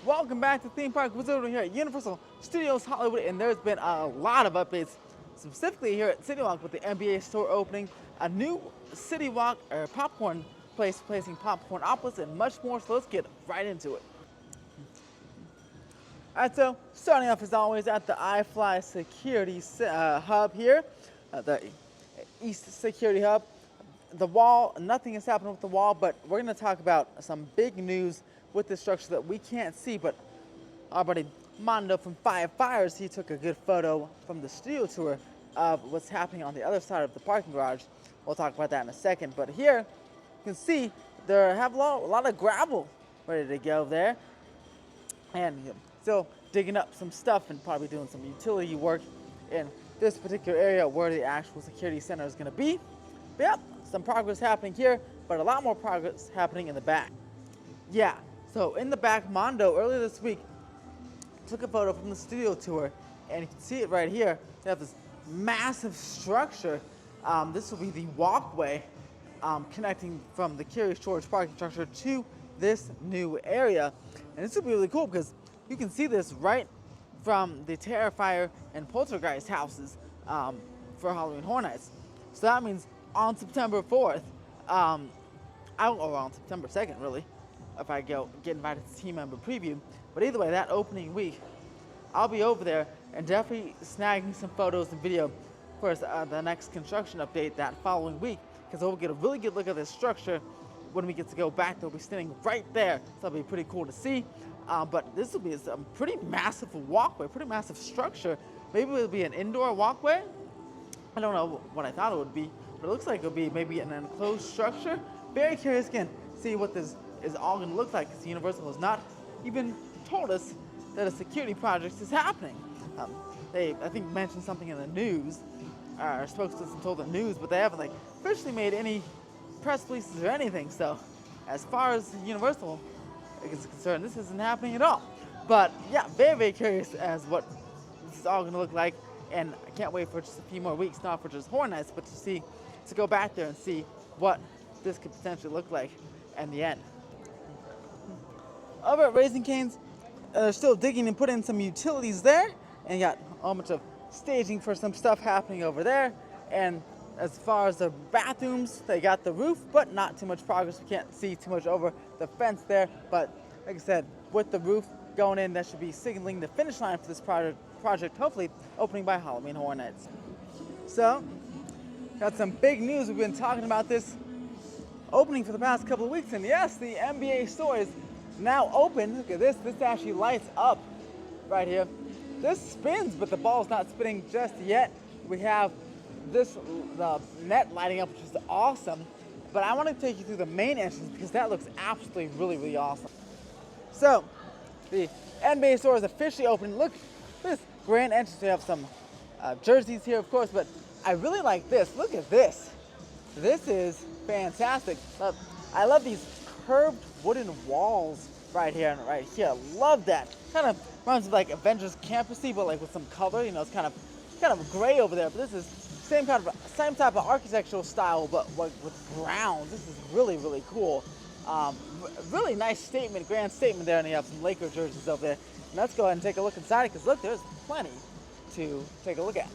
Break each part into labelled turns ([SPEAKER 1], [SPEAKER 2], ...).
[SPEAKER 1] Welcome back to Theme Park Wizard here at Universal Studios Hollywood, and there's been a lot of updates, specifically here at Citywalk with the NBA store opening, a new Citywalk or popcorn place placing popcorn opposites, and much more. So let's get right into it. Alright, so starting off as always at the iFly Security Hub here, the East Security Hub. The wall, nothing has happened with the wall, but we're going to talk about some big news with this structure that we can't see, but our buddy Mondo from Five Fires, he took a good photo from the studio tour of what's happening on the other side of the parking garage. We'll talk about that in a second, but here you can see there have a lot of gravel ready to go there, and still digging up some stuff and probably doing some utility work in this particular area where the actual security center is going to be. But yep, some progress happening here, but a lot more progress happening in the back. Yeah, so in the back, Mondo earlier this week took a photo from the studio tour, and you can see it right here. They have this massive structure. This will be the walkway connecting from the Curious George parking structure to this new area. And this will be really cool because you can see this right from the Terrifier and Poltergeist houses for Halloween Horror Nights. So that means on September 4th, or on September 2nd, really, if I get invited to team member preview. But either way, that opening week, I'll be over there and definitely snagging some photos and video for the next construction update that following week, because we'll get a really good look at this structure when we get to go back. They'll be standing right there, so that'll be pretty cool to see. But this will be a pretty massive walkway, pretty massive structure. Maybe it'll be an indoor walkway. I don't know what I thought it would be, but it looks like it'll be maybe an enclosed structure. Very curious again, see what this is all going to look like, because Universal has not even told us that a security project is happening. They, I think, mentioned something in the news, or spokesperson told the news, but they haven't officially made any press releases or anything. So as far as Universal is concerned, this isn't happening at all. But yeah, very, very curious as what this is all going to look like, and I can't wait for just a few more weeks, not for just Horror Nights, but to go back there and see what this could potentially look like in the end. Over at Raising Cane's, they're still digging and putting some utilities there, and you got a whole bunch of staging for some stuff happening over there. And as far as the bathrooms, they got the roof, but not too much progress. We can't see too much over the fence there, but like I said, with the roof going in, that should be signaling the finish line for this project, hopefully opening by Halloween Horror Nights. So, got some big news. We've been talking about this opening for the past couple of weeks, and yes, the NBA store is now open. Look at this. This actually lights up right here. This spins, but the ball's not spinning just yet. We have the net lighting up, which is awesome. But I want to take you through the main entrance because that looks absolutely really, really awesome. So, the NBA store is officially open. Look, this grand entrance. We have some jerseys here, of course, but I really like this. Look at this. This is fantastic. I love these curved wooden walls right here and right here. I love that. Kind of reminds me of like Avengers Campusy, but like with some color. You know, it's kind of gray over there. But this is same type of architectural style, but with browns. This is really, really cool. Really nice statement, grand statement there. And you have some Laker jerseys over there. And let's go ahead and take a look inside it, because look, there's plenty to take a look at.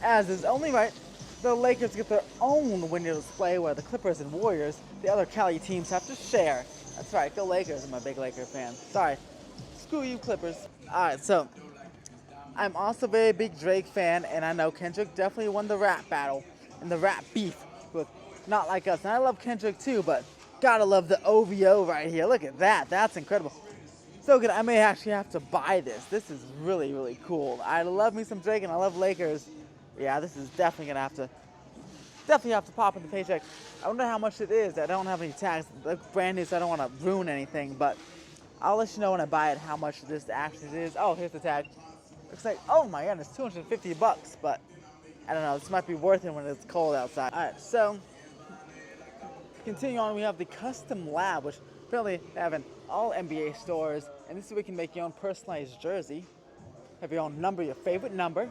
[SPEAKER 1] As is only right, the Lakers get their own window display, where the Clippers and Warriors, the other Cali teams, have to share. That's right, go Lakers. I'm a big Laker fan. Sorry, screw you Clippers. Alright, so I'm also a very big Drake fan, and I know Kendrick definitely won the rap battle and the rap beef with Not Like Us. And I love Kendrick too, but gotta love the OVO right here. Look at that, that's incredible. So good, I may actually have to buy this. This is really, really cool. I love me some Drake and I love Lakers. Yeah, this is definitely gonna have to pop in the paycheck. I wonder how much it is. I don't have any tags. It's brand new, so I don't want to ruin anything, but I'll let you know when I buy it how much this actually is. Oh, here's the tag. Looks like, oh my goodness, $250, but I don't know, this might be worth it when it's cold outside. Alright, so continue on, we have the custom lab, which apparently they have in all NBA stores, and this is where you can make your own personalized jersey, have your own number, your favorite number,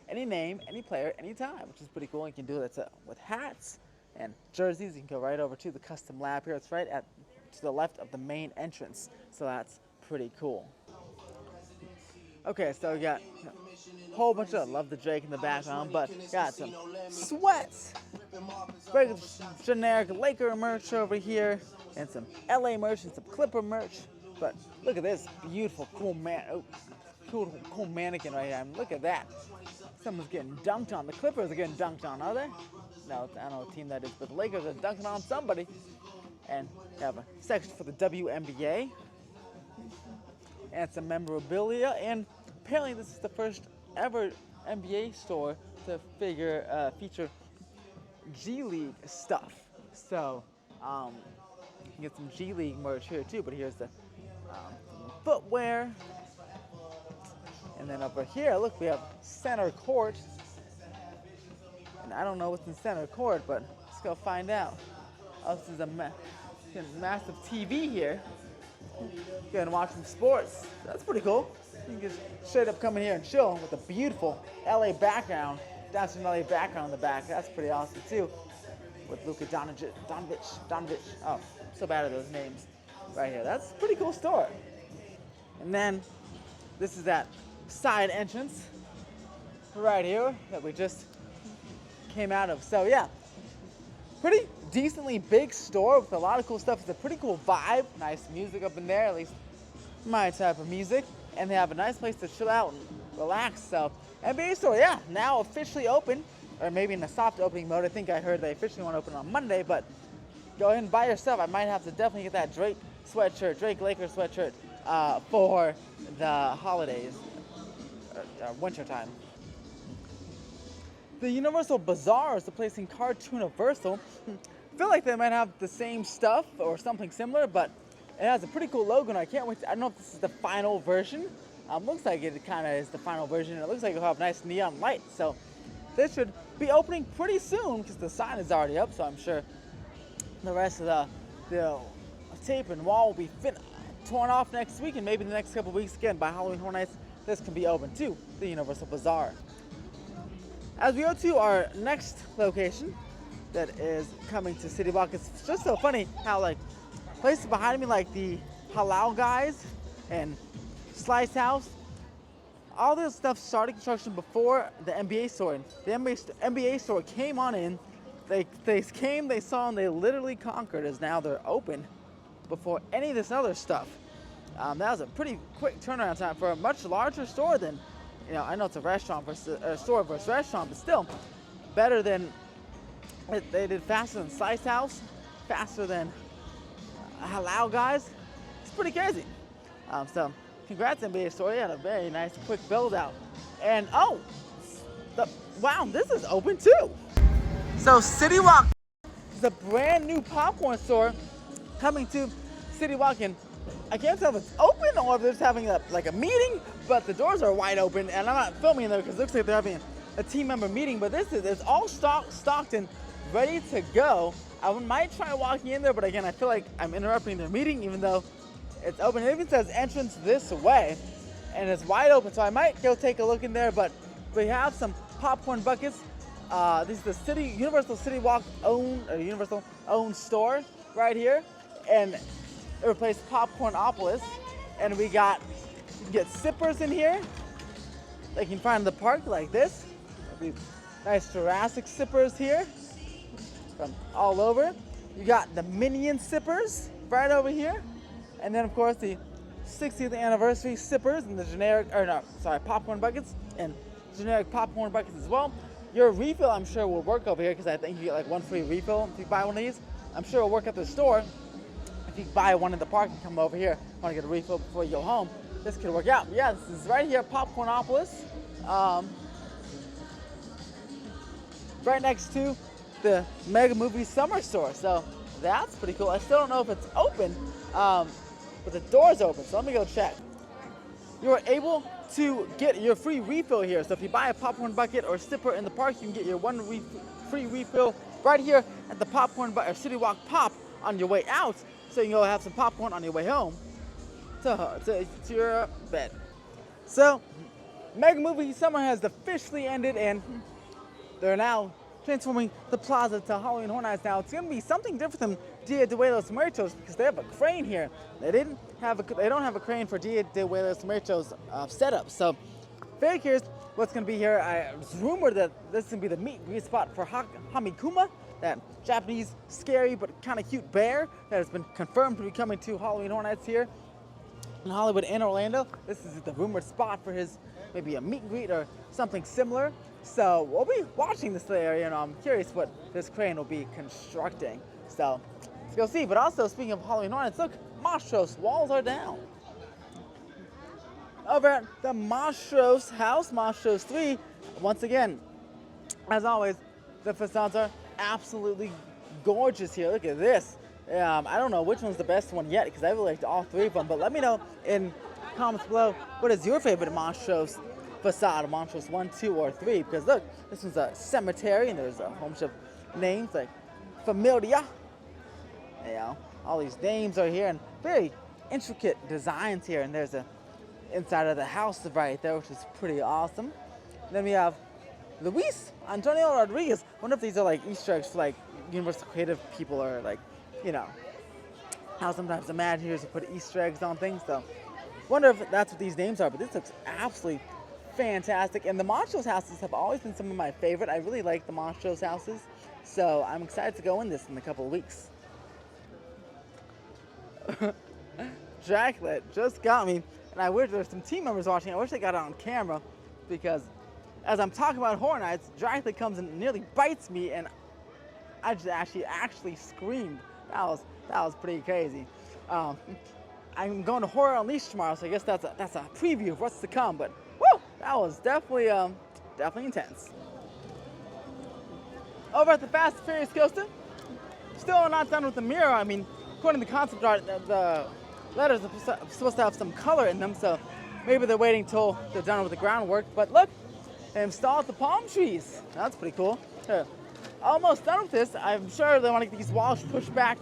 [SPEAKER 1] any name, any player, anytime, which is pretty cool. You can do that with hats and jerseys. You can go right over to the custom lab here. It's right to the left of the main entrance, so that's pretty cool. Okay, so we got a whole bunch of Love the Drake in the background, but got some sweats, very generic Laker merch over here, and some LA merch and some Clipper merch. But look at this beautiful, cool cool mannequin right here. I mean, look at that. Someone's getting dunked on. The Clippers are getting dunked on, are they? No, I don't know what team that is, but the Lakers are dunking on somebody. And we have a section for the WNBA and some memorabilia. And apparently this is the first ever NBA store to feature G League stuff. So you can get some G League merch here too. But here's the footwear. And then over here, look, we have center court. And I don't know what's in center court, but let's go find out. Oh, this is a massive TV here. You can watch some sports. That's pretty cool. You can just straight up come in here and chill with a beautiful LA background. That's an LA background in the back. That's pretty awesome too. With Luka Doncic. Oh, I'm so bad at those names right here. That's a pretty cool store. And then this is that side entrance right here that we just came out of. So yeah, pretty decently big store with a lot of cool stuff. It's a pretty cool vibe. Nice music up in there, at least my type of music. And they have a nice place to chill out and relax. So NBA store, yeah, now officially open, or maybe in a soft opening mode. I think I heard they officially want to open on Monday, but go ahead and buy your stuff. I might have to definitely get that Drake Lakers sweatshirt for the holidays, winter time. The Universal Bazaar is the place in Cartooniversal. I feel like they might have the same stuff or something similar, but it has a pretty cool logo, and I can't wait. I don't know if this is the final version. Looks like it kind of is the final version, and it looks like it'll have nice neon lights. So this should be opening pretty soon because the sign is already up. So I'm sure the rest of the tape and wall will be torn off next week, and maybe the next couple weeks again by Halloween Horror Nights. This can be open too, the Universal Bazaar. As we go to our next location that is coming to Citywalk, it's just so funny how like places behind me like the Halal Guys and Slice House, all this stuff started construction before the NBA store. And the NBA store came on in, they came, they saw, and they literally conquered as now they're open before any of this other stuff. That was a pretty quick turnaround time for a much larger store than, you know, I know it's a restaurant versus a store versus restaurant, but still better than, they did faster than Slice House, faster than Halal Guys. It's pretty crazy. So congrats NBA store, you had a very nice quick build out. And oh, wow, this is open too. So Citywalk is a brand new popcorn store coming to Citywalk, and I can't tell if it's open or if they're just having like a meeting, but the doors are wide open, and I'm not filming there because it looks like they're having a team member meeting, but it's all stocked and ready to go. I might try walking in there, but again, I feel like I'm interrupting their meeting even though it's open. It even says entrance this way, and it's wide open, so I might go take a look in there, but we have some popcorn buckets. This is the Universal Citywalk Universal owned store right here, and it replaced Popcornopolis, and you can get sippers in here that you can find in the park like this. These nice Jurassic sippers here from all over. You got the Minion sippers right over here, and then of course the 60th anniversary sippers and the popcorn buckets and generic popcorn buckets as well. Your refill, I'm sure, will work over here because I think you get like one free refill if you buy one of these. I'm sure it'll work at the store. If you buy one in the park and come over here, want to get a refill before you go home, this could work out. Yeah, this is right here, Popcornopolis. Right next to the Mega Movie Summer Store. So that's pretty cool. I still don't know if it's open, but the door's open, so let me go check. You're able to get your free refill here. So if you buy a popcorn bucket or sipper in the park, you can get your free refill right here at the Citywalk Pop on your way out. So you can go have some popcorn on your way home to your bed. So Mega Movie Summer has officially ended, and they're now transforming the plaza to Halloween Horror Nights. Now it's going to be something different than Dia de los Muertos because they have a crane here. They don't have a crane for Dia de los Muertos setup. So very curious what's going to be here. It's rumored that this is going to be the meet and greet spot for Hamikuma, that Japanese scary but kind of cute bear that has been confirmed to be coming to Halloween Horror Nights here in Hollywood and Orlando. This is the rumored spot for his maybe a meet and greet or something similar. So we'll be watching this area, and I'm curious what this crane will be constructing. So let's go see. But also, speaking of Halloween Horror Nights, look, Monstros walls are down. Over at the Monstros house, Monstros 3, once again, as always, the facades are absolutely gorgeous here. Look at this. I don't know which one's the best one yet because I really liked all three of them. But let me know in comments below, what is your favorite Monstros facade, Monstros 1, 2, or 3? Because look, this one's a cemetery and there's a whole bunch of names like Familia. You know, all these names are here and very intricate designs here. And there's a inside of the house right there, which is pretty awesome. And then we have Luis Antonio Rodriguez. I wonder if these are like Easter eggs for like Universal Creative people, or like, you know, how sometimes Imagineers will put Easter eggs on things. So wonder if that's what these names are. But this looks absolutely fantastic. And the Monstros houses have always been some of my favorite. I really like the Monstros houses. So I'm excited to go in this in a couple of weeks. Jacklet just got me. And I wish there's some team members watching. I wish they got it on camera, because as I'm talking about Horror Nights, Dracula comes and nearly bites me, and I just actually screamed. That was pretty crazy. I'm going to Horror Unleashed tomorrow, so I guess that's a preview of what's to come. But woo, that was definitely intense. Over at the Fast and Furious coaster, still not done with the mirror. I mean, according to the concept art, the letters are supposed to have some color in them, so maybe they're waiting till they're done with the groundwork. But look, they installed the palm trees. That's pretty cool. Here, almost done with this. I'm sure they want to get these walls pushed back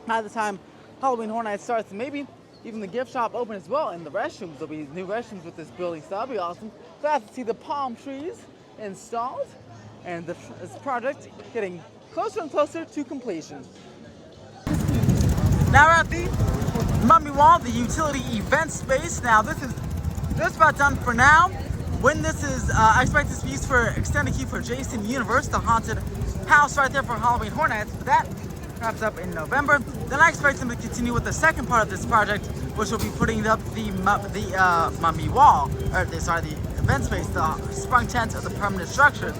[SPEAKER 1] by the time Halloween Horror Nights starts, and maybe even the gift shop open as well, and the restrooms. There'll be new restrooms with this building, so that'll be awesome. Glad to see the palm trees installed, and this project getting closer and closer to completion. Now we're at the Mummy Wall, the utility event space. Now this is just about done for now. When this is, I expect this to be used for extended queue for Jason Universe, the haunted house right there for Halloween Horror Nights. That wraps up in November. Then I expect them to continue with the second part of this project, which will be putting up the Mummy Wall, or the event space, the sprung tent of the permanent structure.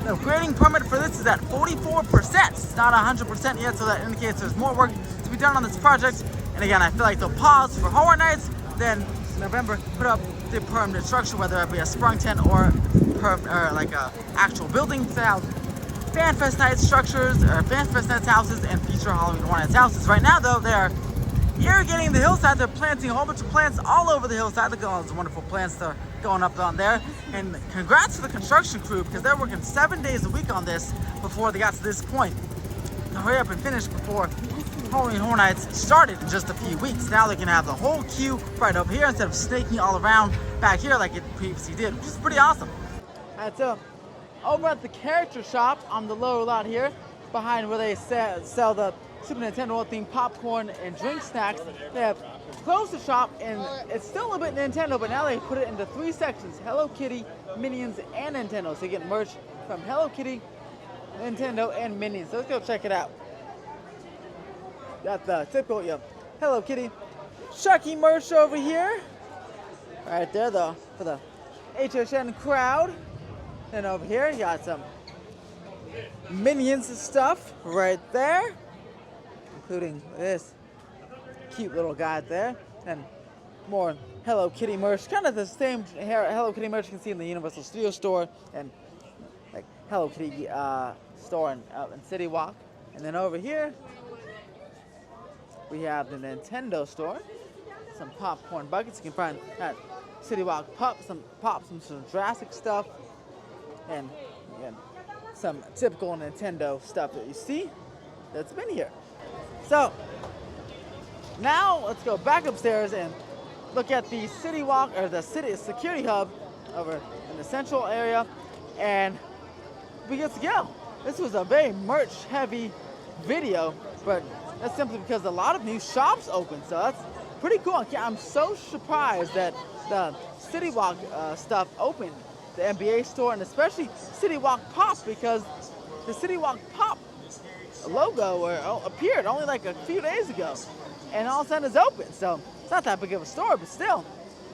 [SPEAKER 1] The grading permit for this is at 44%. It's not 100% yet, so that indicates there's more work to be done on this project. And again, I feel like they'll pause for Horror Nights, then in November put up the permanent structure, whether it be a sprung tent or like a actual building to house FanFest Nights structures, or FanFest Nights houses, and future Halloween Horror Nights houses. Right now, though, they're irrigating the hillside. They're planting a whole bunch of plants all over the hillside. Look at all those wonderful plants that are going up on there. And congrats to the construction crew, because they're working 7 days a week on this before they got to this point. Now hurry up and finish before Halloween Horror Nights started in just a few weeks. Now they can have the whole queue right up here instead of snaking all around back here like it previously did, which is pretty awesome. Alright, so over at the character shop on the lower lot here, behind where they sell the Super Nintendo themed popcorn and drink snacks, they have closed the shop, and it's still a bit Nintendo, but now they put it into 3 sections: Hello Kitty, Minions, and Nintendo. So you get merch from Hello Kitty, Nintendo, and Minions. So let's go check it out. Got the typical Hello Kitty Chucky merch over here. Right there, though, for the HHN crowd. Then over here, you got some Minions stuff right there, including this cute little guy there, and more Hello Kitty merch. Kind of the same Hello Kitty merch you can see in the Universal Studio store and like Hello Kitty store in Citywalk. And then over here, we have the Nintendo store. Some popcorn buckets. You can find at Citywalk some Jurassic stuff, and again, some typical Nintendo stuff that you see that's been here. So now let's go back upstairs and look at the Citywalk, or the city security hub over in the central area. And be good to go. This was a very merch-heavy video, but that's simply because a lot of new shops opened, so that's pretty cool. I'm so surprised that the Citywalk stuff opened, the NBA store, and especially Citywalk Pop, because the Citywalk Pop logo appeared only like a few days ago, and all of a sudden it's open. So it's not that big of a store, but still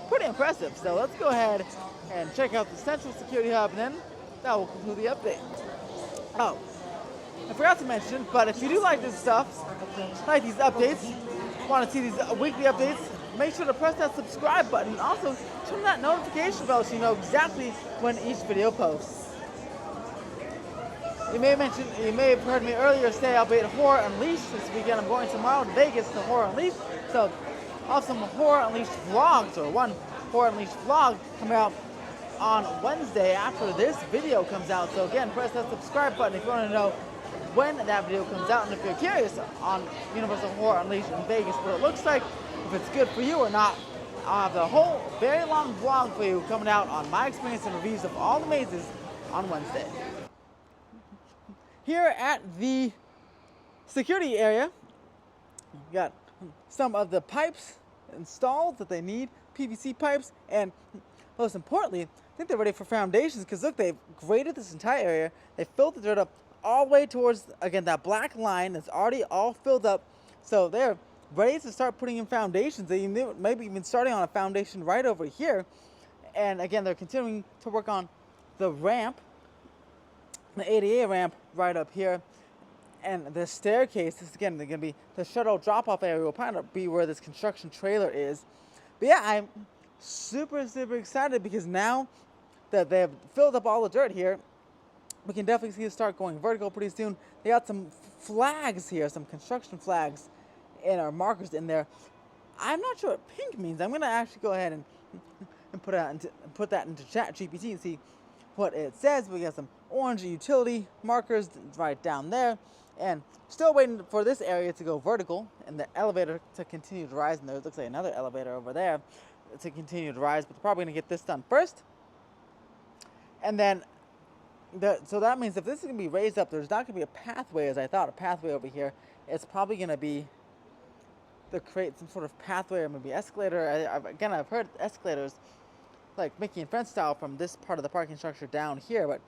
[SPEAKER 1] pretty impressive. So let's go ahead and check out the Central Security Hub, and then that will conclude the update. Oh, I forgot to mention, but if you do like this stuff, like these updates, want to see these weekly updates, make sure to press that subscribe button, and also turn that notification bell so you know exactly when each video posts. You may have heard me earlier say I'll be at Horror Unleashed this weekend. I'm going tomorrow to Vegas to Horror Unleashed. So I'll have some Horror Unleashed vlogs, or one Horror Unleashed vlog coming out on Wednesday after this video comes out. So again, press that subscribe button if you want to know when that video comes out, and if you're curious on Universal Horror Unleashed in Vegas, what it looks like, if it's good for you or not. I'll have the whole very long vlog for you coming out on my experience and reviews of all the mazes on Wednesday. Here at the security area, we got some of the pipes installed that they need, PVC pipes, and most importantly, I think they're ready for foundations, because look, they've graded this entire area. They filled the dirt up all the way towards, again, that black line that's already all filled up. So they're ready to start putting in foundations. They maybe even starting on a foundation right over here. And again, they're continuing to work on the ramp, the ADA ramp right up here, and the staircase. This again, they're going to be the shuttle drop-off area will probably be where this construction trailer is. But yeah, I'm super excited, because now that they've filled up all the dirt here, we can definitely see it start going vertical pretty soon. They got some flags here, some construction flags and our markers in there. I'm not sure what pink means. I'm going to actually go ahead and put that into ChatGPT and see what it says. We got some orange utility markers right down there, and still waiting for this area to go vertical and the elevator to continue to rise. And there looks like another elevator over there to continue to rise, but we're probably going to get this done first. And then so that means if this is going to be raised up, there's not going to be a pathway, as I thought, a pathway over here. It's probably going to be to create some sort of pathway, or maybe escalator. I've heard escalators like Mickey and Friends style from this part of the parking structure down here, but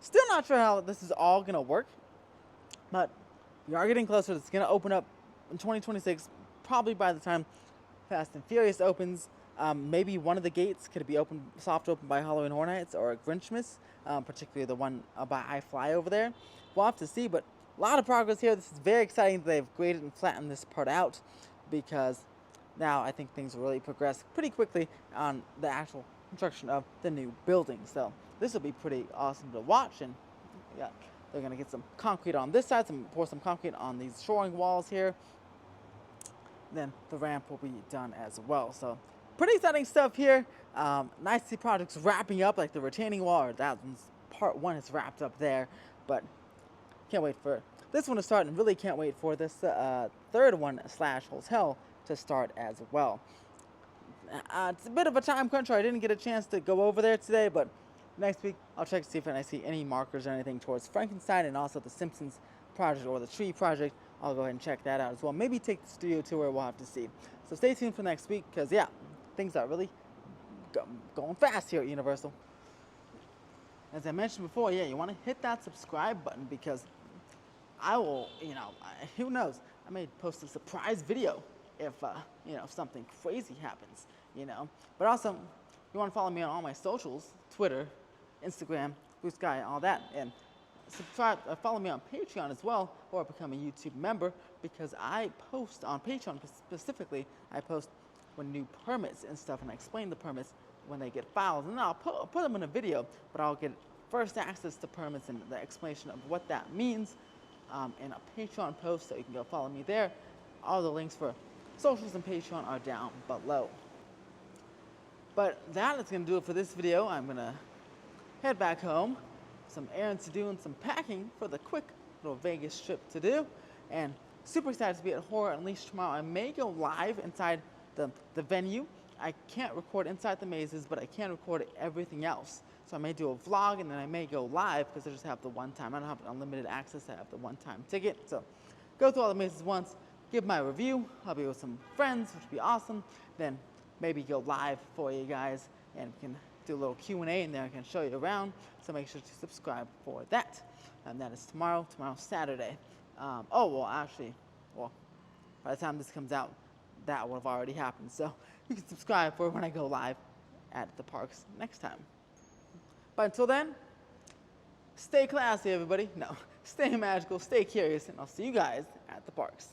[SPEAKER 1] still not sure how this is all going to work. But we are getting closer. It's going to open up in 2026, probably by the time Fast and Furious opens. Maybe one of the gates could be soft open by Halloween Horror Nights or Grinchmas, particularly the one by iFly over there. We'll have to see, but a lot of progress here. This is very exciting that they've graded and flattened this part out, because now I think things will really progress pretty quickly on the actual construction of the new building. So this will be pretty awesome to watch. And yeah, they're going to get some concrete on this side, pour some concrete on these shoring walls here. Then the ramp will be done as well. So pretty exciting stuff here. Nice to see projects wrapping up, like the retaining wall, or that one's part one is wrapped up there. But can't wait for this one to start, and really can't wait for this third one / hotel to start as well. It's a bit of a time crunch, so I didn't get a chance to go over there today, but next week I'll check to see if I see any markers or anything towards Frankenstein, and also the Simpsons project or the Tree project. I'll go ahead and check that out as well. Maybe take the studio tour. We'll have to see. So stay tuned for next week, because yeah, things are really going fast here at Universal. As I mentioned before, yeah, you want to hit that subscribe button, because I will, who knows, I may post a surprise video if, if something crazy happens, But also, you want to follow me on all my socials, Twitter, Instagram, Blue Sky, all that, and subscribe, follow me on Patreon as well, or become a YouTube member, because I post on Patreon specifically. I post when new permits and stuff, and I explain the permits when they get filed, and I'll put them in a video, but I'll get first access to permits and the explanation of what that means in a Patreon post, so you can go follow me there. All the links for socials and Patreon are down below. But that is going to do it for this video. I'm going to head back home, some errands to do, and some packing for the quick little Vegas trip to do. And super excited to be at Horror Unleashed tomorrow. I may go live inside the venue. I can't record inside the mazes, but I can record everything else. So I may do a vlog and then I may go live because I just have the one time. I don't have unlimited access. I have the one-time ticket. So go through all the mazes once, give my review. I'll be with some friends, which would be awesome. Then maybe go live for you guys and we can do a little Q&A in there. I can show you around. So make sure to subscribe for that. And that is tomorrow. Tomorrow's Saturday. Well, by the time this comes out, that would have already happened. So you can subscribe for when I go live at the parks next time. But until then, stay classy, everybody. No, stay magical, stay curious, and I'll see you guys at the parks.